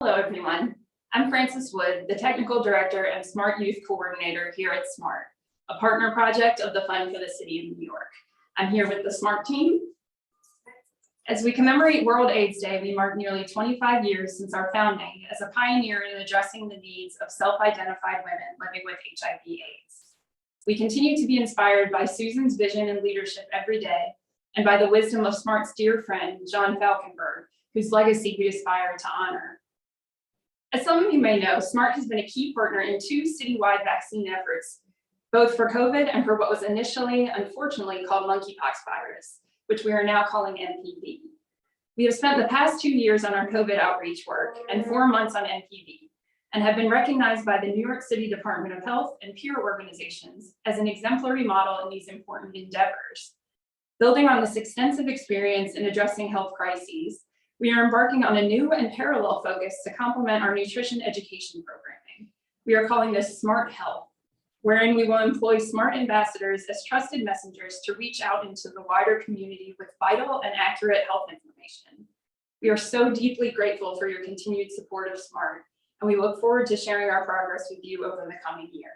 Hello, everyone. I'm Frances Wood, the Technical Director and Smart Youth Coordinator here at SMART, a partner project of the Fund for the City of New York. I'm here with the SMART team. As we commemorate World AIDS Day, we mark nearly 25 years since our founding as a pioneer in addressing the needs of self-identified women living with HIV/AIDS. We continue to be inspired by Susan's vision and leadership every day, and by the wisdom of SMART's dear friend, John Falkenberg, whose legacy we aspire to honor. As some of you may know, SMART has been a key partner in 2 citywide vaccine efforts, both for COVID and for what was initially, unfortunately, called monkeypox virus, which we are now calling MPV. We have spent the past 2 years on our COVID outreach work and 4 months on MPV, and have been recognized by the New York City Department of Health and peer organizations as an exemplary model in these important endeavors. Building on this extensive experience in addressing health crises, we are embarking on a new and parallel focus to complement our nutrition education programming. We are calling this Smart Health, wherein we will employ SMART ambassadors as trusted messengers to reach out into the wider community with vital and accurate health information. We are so deeply grateful for your continued support of SMART, and we look forward to sharing our progress with you over the coming year.